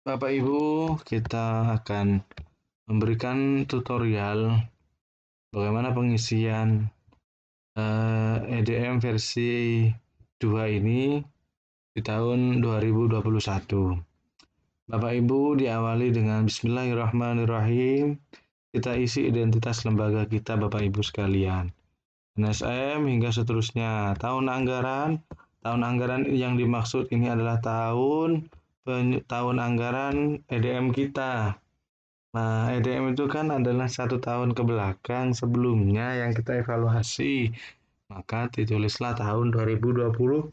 Bapak Ibu, kita akan memberikan tutorial bagaimana pengisian EDM versi 2 ini di tahun 2021. Bapak Ibu, diawali dengan Bismillahirrahmanirrahim. Kita isi identitas lembaga kita Bapak Ibu sekalian. NSM hingga seterusnya. Tahun anggaran yang dimaksud ini adalah tahun anggaran EDM kita. Nah, EDM itu kan adalah 1 tahun ke belakang sebelumnya yang kita evaluasi. Maka ditulislah tahun 2021.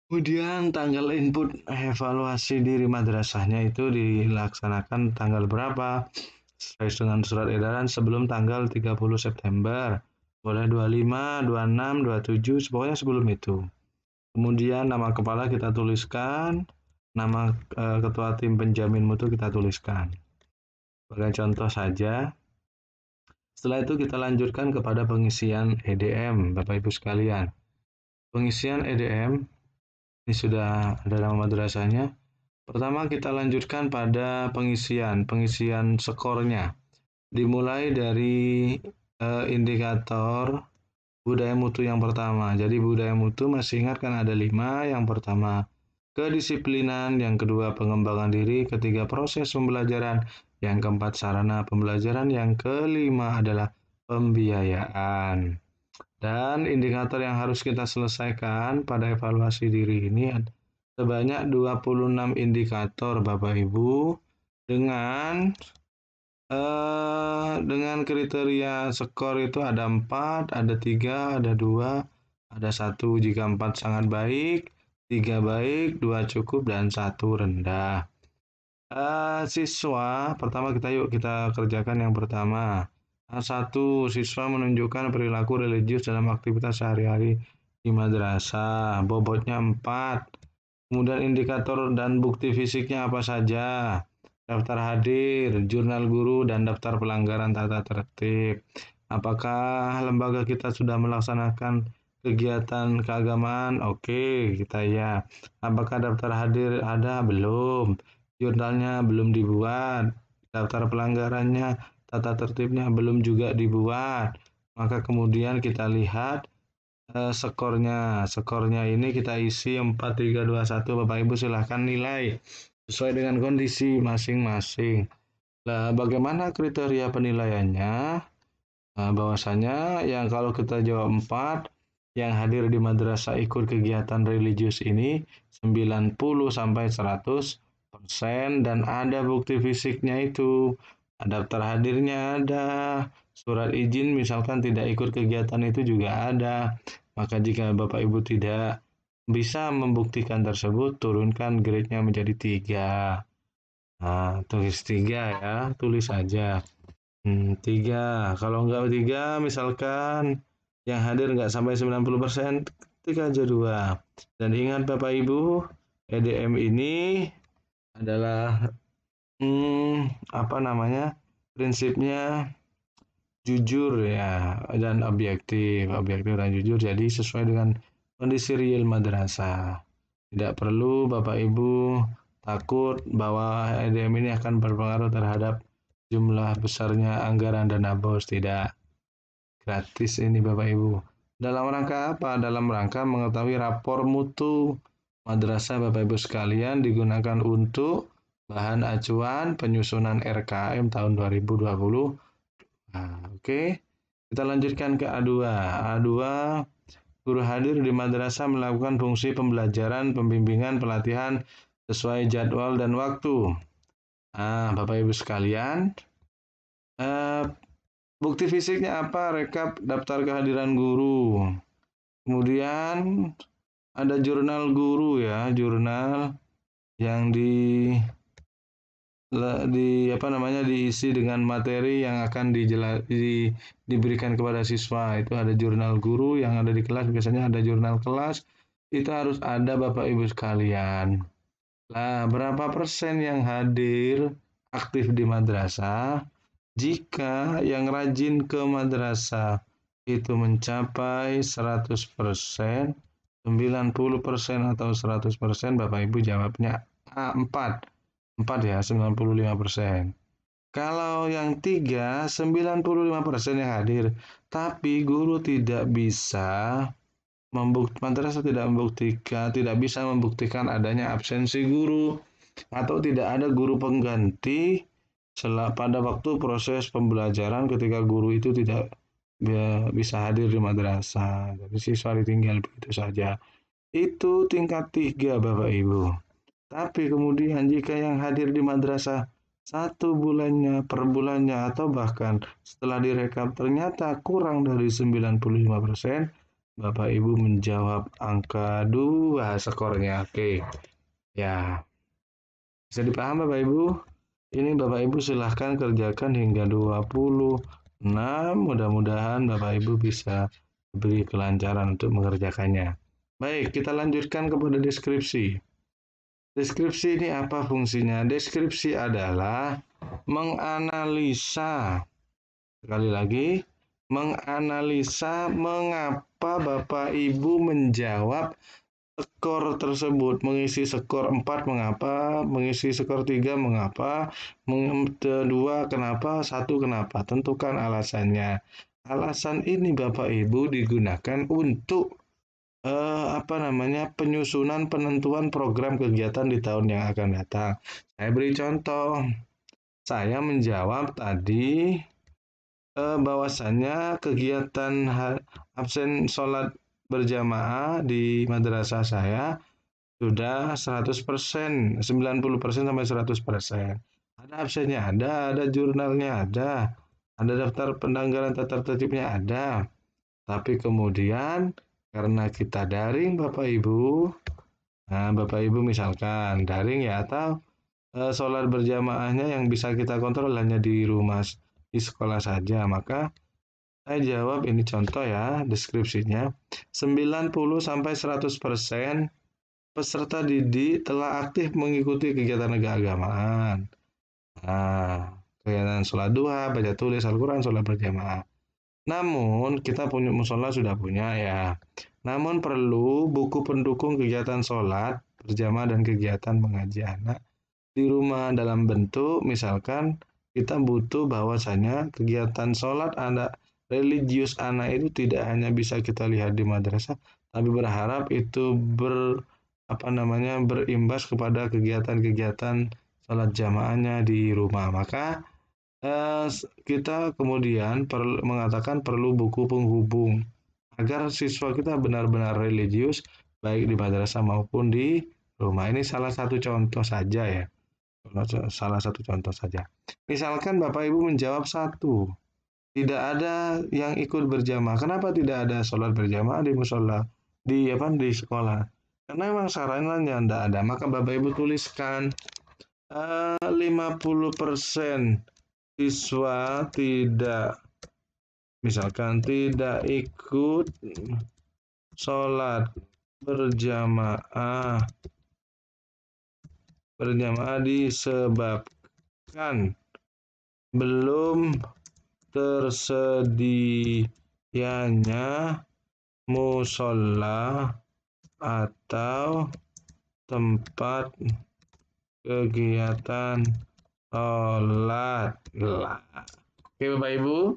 Kemudian tanggal input evaluasi diri madrasahnya itu dilaksanakan tanggal berapa? Sesuai dengan surat edaran sebelum tanggal 30 September. Boleh 25, 26, 27, pokoknya sebelum itu. Kemudian nama kepala kita tuliskan, nama ketua tim penjamin mutu kita tuliskan. Sebagai contoh saja, setelah itu kita lanjutkan kepada pengisian EDM, Bapak Ibu sekalian. Pengisian EDM, ini sudah ada nama madrasahnya. Pertama kita lanjutkan pada pengisian skornya. Dimulai dari indikator budaya mutu yang pertama. Jadi budaya mutu masih ingat kan ada 5. Yang pertama kedisiplinan, yang kedua pengembangan diri, ketiga proses pembelajaran, yang keempat sarana pembelajaran, yang kelima adalah pembiayaan. Dan indikator yang harus kita selesaikan pada evaluasi diri ini sebanyak 26 indikator Bapak Ibu dengan kriteria skor itu ada 4, ada 3, ada 2, ada 1 jika 4 sangat baik, 3 baik, 2 cukup, dan 1 rendah. Siswa, pertama kita kerjakan yang pertama. 1. Siswa menunjukkan perilaku religius dalam aktivitas sehari-hari di madrasah. Bobotnya 4. Kemudian indikator dan bukti fisiknya apa saja? Daftar hadir, jurnal guru, dan daftar pelanggaran tata tertib. Apakah lembaga kita sudah melaksanakan kegiatan keagamaan? Oke, kita ya. Apakah daftar hadir ada? Belum. Jurnalnya belum dibuat. Daftar pelanggarannya, tata tertibnya belum juga dibuat. Maka kemudian kita lihat skornya. Skornya ini kita isi 4, 3, 2, 1. Bapak Ibu silahkan nilai sesuai dengan kondisi masing-masing. Nah, bagaimana kriteria penilaiannya? Nah, bahwasanya yang kalau kita jawab 4, yang hadir di madrasah ikut kegiatan religius ini 90 sampai 100%, dan ada bukti fisiknya itu. Daftar hadirnya ada, surat izin misalkan tidak ikut kegiatan itu juga ada. Maka jika Bapak Ibu tidak bisa membuktikan tersebut, turunkan grade-nya menjadi 3. Nah, tulis 3 ya, tulis aja. 3. Kalau nggak 3, misalkan yang hadir nggak sampai 90%, ketik aja 2. Dan ingat Bapak Ibu, EDM ini adalah apa namanya? Prinsipnya jujur ya dan objektif dan jujur. Jadi sesuai dengan kondisi real madrasah. Tidak perlu Bapak Ibu takut bahwa EDM ini akan berpengaruh terhadap jumlah besarnya anggaran dana BOS. Tidak. Gratis ini Bapak Ibu. Dalam rangka apa? Dalam rangka mengetahui rapor mutu madrasah Bapak Ibu sekalian digunakan untuk bahan acuan penyusunan RKM tahun 2020. Nah, oke. Kita lanjutkan ke A2. A2, guru hadir di madrasah melakukan fungsi pembelajaran, pembimbingan, pelatihan sesuai jadwal dan waktu. Nah, Bapak Ibu sekalian, eh, bukti fisiknya apa? Rekap daftar kehadiran guru. Kemudian ada jurnal guru ya, jurnal yang diisi dengan materi yang akan diberikan kepada siswa. Itu ada jurnal guru yang ada di kelas, biasanya ada jurnal kelas. Itu harus ada Bapak Ibu sekalian. Nah, berapa persen yang hadir aktif di madrasah? Jika yang rajin ke madrasah itu mencapai 100%, 90% atau 100%, Bapak Ibu jawabnya A, 4. 4 ya, 95%. Kalau yang 3, 95% yang hadir, tapi guru tidak bisa madrasah tidak bisa membuktikan adanya absensi guru atau tidak ada guru pengganti pada waktu proses pembelajaran ketika guru itu tidak bisa hadir di madrasah. Jadi siswa ditinggal begitu saja. Itu tingkat 3, Bapak Ibu. Tapi kemudian jika yang hadir di madrasah 1 bulannya, per bulannya, atau bahkan setelah direkap ternyata kurang dari 95%, Bapak Ibu menjawab angka 2 skornya. Oke, ya bisa dipaham Bapak Ibu? Ini Bapak Ibu silahkan kerjakan hingga 26. Mudah-mudahan Bapak Ibu bisa beri kelancaran untuk mengerjakannya. Baik, kita lanjutkan kepada deskripsi. Deskripsi ini apa fungsinya? Deskripsi adalah menganalisa, sekali lagi, menganalisa mengapa Bapak Ibu menjawab skor tersebut. Mengisi skor 4 mengapa, mengisi skor 3 mengapa, 2 kenapa, 1 kenapa. Tentukan alasannya. Alasan ini Bapak Ibu digunakan untuk penyusunan penentuan program kegiatan di tahun yang akan datang. Saya beri contoh. Saya menjawab tadi bahwasannya kegiatan absen sholat berjamaah di madrasah saya sudah 100%, 90% sampai 100%. Ada absennya, ada jurnalnya, ada daftar pendanggalan tata tertibnya, ada. Tapi kemudian karena kita daring Bapak Ibu, nah Bapak Ibu misalkan daring ya, atau sholat berjamaahnya yang bisa kita kontrol hanya di rumah, di sekolah saja, maka saya jawab ini contoh ya, deskripsinya. 90-100% peserta didik telah aktif mengikuti kegiatan keagamaan. Nah, kegiatan sholat duha, baca tulis Al-Quran, sholat berjamaah. Namun, kita punya musola sudah punya ya. Namun perlu buku pendukung kegiatan sholat, berjamaah dan kegiatan mengaji anak di rumah dalam bentuk, misalkan kita butuh bahwasanya kegiatan sholat anak religius anak itu tidak hanya bisa kita lihat di madrasah, tapi berharap itu berimbas kepada kegiatan-kegiatan sholat jamaahnya di rumah. Maka kita kemudian mengatakan perlu buku penghubung agar siswa kita benar-benar religius baik di madrasah maupun di rumah. Ini salah satu contoh saja ya. Salah satu contoh saja. Misalkan Bapak Ibu menjawab 1, tidak ada yang ikut berjamaah. Kenapa tidak ada sholat berjamaah di musola di sekolah? Karena memang sarannya tidak ada. Maka Bapak Ibu tuliskan 50% siswa tidak ikut sholat berjamaah disebabkan belum tersedianya musola atau tempat kegiatan sholat. Oke Bapak Ibu,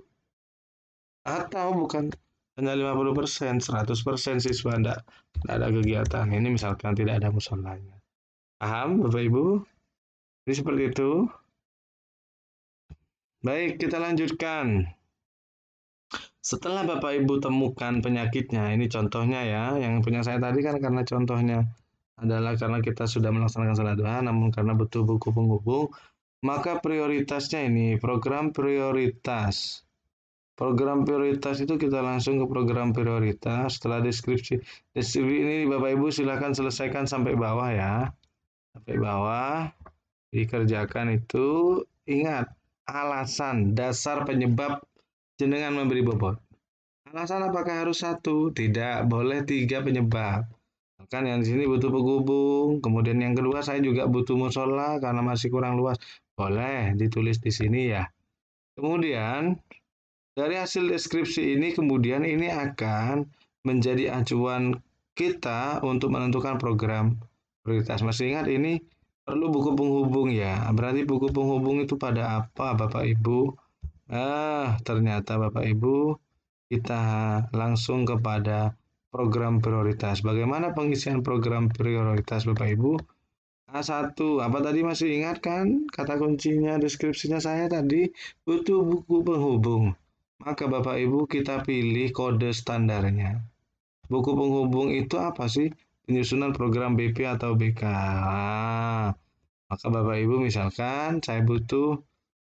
atau bukan hanya 50%, 100% siswa tidak ada kegiatan. Ini misalkan tidak ada musolanya. Paham Bapak Ibu? Ini seperti itu. Baik, kita lanjutkan. Setelah Bapak Ibu temukan penyakitnya, ini contohnya ya, yang punya saya tadi kan karena contohnya adalah karena kita sudah melaksanakan salat duha, namun karena butuh buku penghubung, maka prioritasnya ini program prioritas. Program prioritas itu kita langsung ke program prioritas. Setelah deskripsi ini Bapak Ibu silakan selesaikan sampai bawah ya. Sampai bawah dikerjakan itu. Ingat, alasan dasar penyebab jenengan memberi bobot. Alasan apakah harus 1? Tidak, boleh 3 penyebab. Kan yang di sini butuh penghubung, kemudian yang kedua saya juga butuh musola karena masih kurang luas. Boleh ditulis di sini ya. Kemudian dari hasil deskripsi ini kemudian ini akan menjadi acuan kita untuk menentukan program prioritas. Masih ingat ini perlu buku penghubung ya. Berarti buku penghubung itu pada apa Bapak Ibu? Ternyata Bapak Ibu kita langsung kepada program prioritas. Bagaimana pengisian program prioritas Bapak Ibu? A1, apa tadi masih ingat kan? Kata kuncinya, deskripsinya saya tadi butuh buku penghubung. Maka Bapak Ibu kita pilih kode standarnya. Buku penghubung itu apa sih? Penyusunan program BP atau BK. Maka Bapak Ibu misalkan saya butuh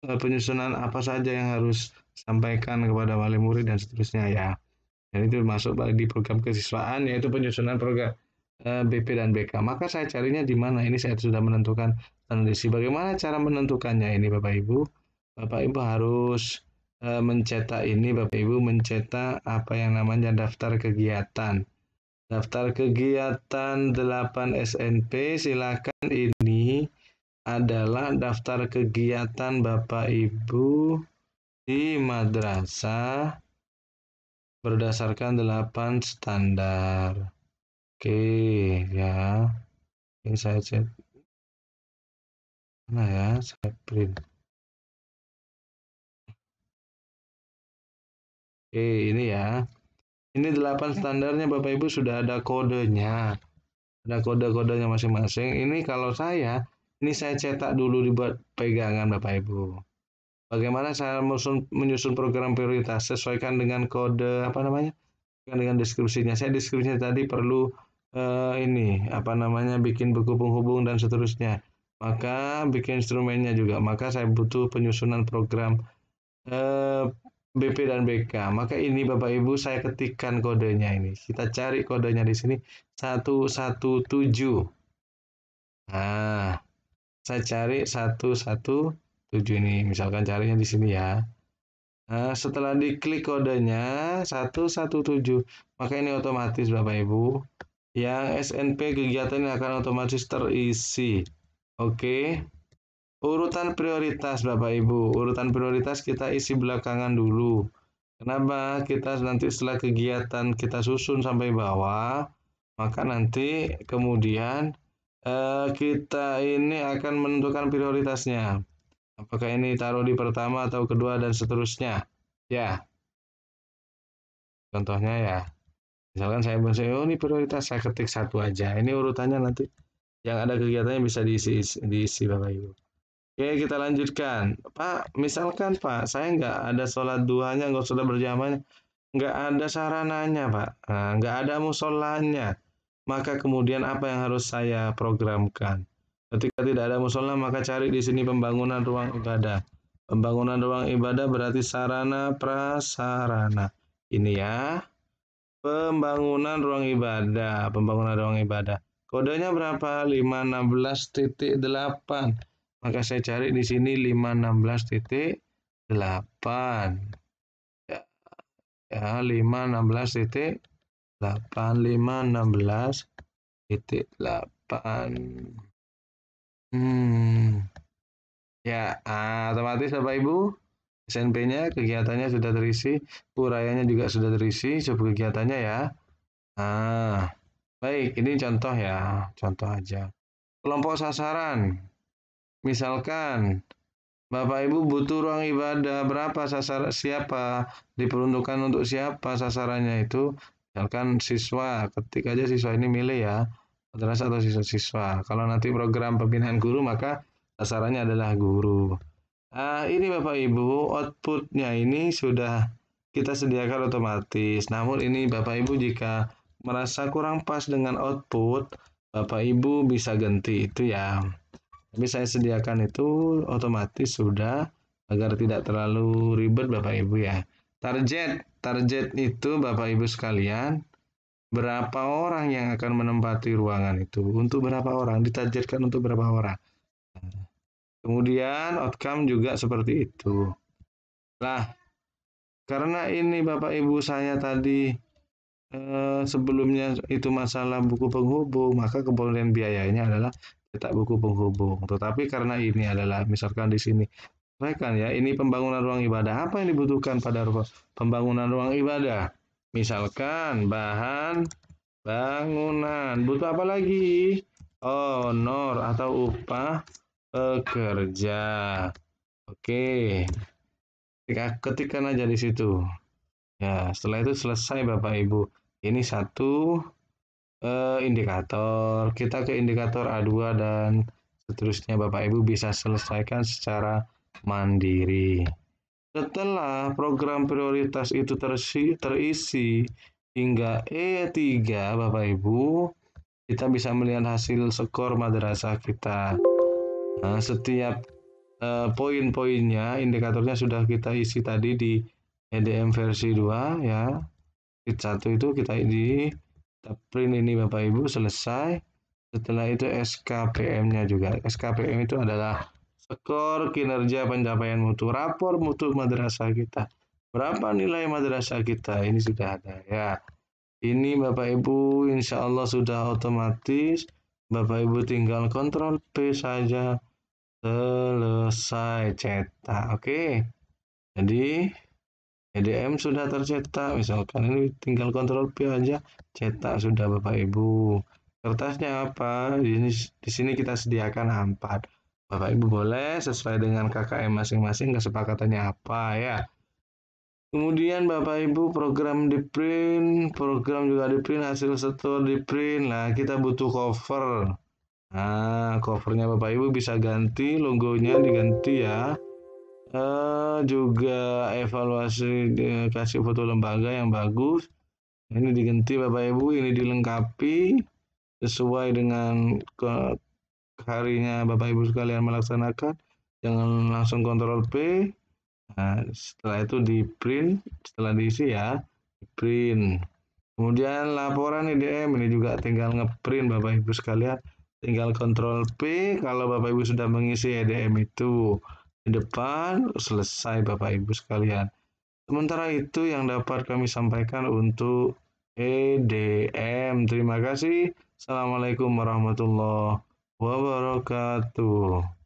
penyusunan apa saja yang harus disampaikan kepada wali murid dan seterusnya ya. Dan itu masuk di program kesiswaan yaitu penyusunan program BP dan BK. Maka saya carinya di mana? Ini saya sudah menentukan kondisi. Bagaimana cara menentukannya ini Bapak Ibu? Bapak Ibu harus mencetak ini Bapak Ibu mencetak apa yang namanya daftar kegiatan. Daftar kegiatan 8 SNP silakan ini adalah daftar kegiatan Bapak Ibu di madrasah berdasarkan 8 standar. Oke, ya. Ini saya cek. Mana ya? Saya print. Oke, ini ya. Ini 8 standarnya Bapak Ibu sudah ada kodenya. Ada kode-kodenya masing-masing. Ini kalau saya, ini saya cetak dulu dibuat pegangan Bapak Ibu. Bagaimana saya menyusun program prioritas sesuaikan dengan kode apa namanya? Dengan deskripsinya. Saya deskripsinya tadi perlu ini apa namanya bikin buku penghubung dan seterusnya. Maka bikin instrumennya juga. Maka saya butuh penyusunan program BP dan BK. Maka ini Bapak Ibu saya ketikkan kodenya ini. Kita cari kodenya di sini 117. Nah, saya cari 117 ini. Misalkan carinya di sini ya. Nah, setelah diklik kodenya 117, maka ini otomatis Bapak Ibu. Yang SNP kegiatan ini akan otomatis terisi. Oke. Urutan prioritas Bapak Ibu. Urutan prioritas kita isi belakangan dulu. Kenapa? Kita nanti setelah kegiatan kita susun sampai bawah, maka nanti kemudian kita ini akan menentukan prioritasnya. Apakah ini taruh di pertama atau kedua dan seterusnya. Ya, contohnya ya. Misalkan saya oh ini prioritas, saya ketik satu aja. Ini urutannya nanti yang ada kegiatannya bisa diisi Bapak Ibu. Oke, kita lanjutkan. Pak, misalkan Pak, saya nggak ada sholat duhanya, nggak sholat berjamaahnya, nggak ada sarananya Pak, nggak ada musolanya. Maka kemudian apa yang harus saya programkan? Ketika tidak ada musola, maka cari di sini pembangunan ruang ibadah. Pembangunan ruang ibadah berarti sarana prasarana. Ini ya, pembangunan ruang ibadah, pembangunan ruang ibadah. Kodenya berapa? 516.8. Maka saya cari di sini 516.8. Ya, ya 516.8, 516.8. Ya, otomatis Bapak Ibu SNP-nya kegiatannya sudah terisi, uraiannya juga sudah terisi, coba kegiatannya ya. Baik, ini contoh ya, contoh aja. Kelompok sasaran, misalkan Bapak Ibu butuh ruang ibadah berapa siapa diperuntukkan untuk siapa sasarannya itu, misalkan siswa, ketik aja siswa ini milih ya, madrasah atau siswa-siswa. Kalau nanti program pembinaan guru maka sasarannya adalah guru. Ini Bapak Ibu, outputnya ini sudah kita sediakan otomatis. Namun ini Bapak Ibu jika merasa kurang pas dengan output, Bapak Ibu bisa ganti itu ya. Tapi saya sediakan itu otomatis sudah agar tidak terlalu ribet Bapak Ibu ya. Target itu Bapak Ibu sekalian, berapa orang yang akan menempati ruangan itu? Untuk berapa orang? Ditargetkan untuk berapa orang? Kemudian outcome juga seperti itu. Nah, karena ini Bapak Ibu saya tadi sebelumnya itu masalah buku penghubung, maka kemudian biayanya adalah cetak buku penghubung. Tetapi karena ini adalah misalkan di sini, kan ya, ini pembangunan ruang ibadah. Apa yang dibutuhkan pada pembangunan ruang ibadah? Misalkan bahan bangunan. Butuh apa lagi? Honor atau upah pekerja. Oke, ketikkan aja di situ. Ya, setelah itu selesai Bapak Ibu. Ini satu indikator. Kita ke indikator A2 dan seterusnya Bapak Ibu bisa selesaikan secara mandiri. Setelah program prioritas itu terisi hingga E3 Bapak Ibu, kita bisa melihat hasil skor madrasah kita. Nah, setiap poin-poinnya, indikatornya sudah kita isi tadi di EDM versi 2 ya. Sheet 1 itu kita print ini Bapak Ibu selesai. Setelah itu SKPM-nya juga. SKPM itu adalah skor kinerja pencapaian mutu, rapor mutu madrasah kita. Berapa nilai madrasah kita? Ini sudah ada ya. Ini Bapak Ibu insya Allah sudah otomatis. Bapak Ibu tinggal kontrol P saja. Selesai cetak. Oke. Jadi EDM sudah tercetak, misalkan ini tinggal kontrol P aja, cetak sudah Bapak Ibu. Kertasnya apa? Di sini kita sediakan A4. Bapak Ibu boleh sesuai dengan KKM masing-masing kesepakatannya apa ya. Kemudian Bapak Ibu program di print, program juga di print, hasil setor di print. Nah, kita butuh cover. Nah, covernya Bapak Ibu bisa ganti, logonya diganti ya. Juga evaluasi kasih foto lembaga yang bagus. Ini diganti Bapak Ibu, ini dilengkapi sesuai dengan harinya Bapak Ibu sekalian melaksanakan. Jangan langsung kontrol P. Nah, setelah itu di print, setelah diisi ya, di print. Kemudian laporan EDM ini juga tinggal ngeprint Bapak Ibu sekalian. Tinggal kontrol P kalau Bapak Ibu sudah mengisi EDM itu. Di depan selesai Bapak Ibu sekalian. Sementara itu yang dapat kami sampaikan untuk EDM. Terima kasih. Assalamualaikum warahmatullahi wabarakatuh.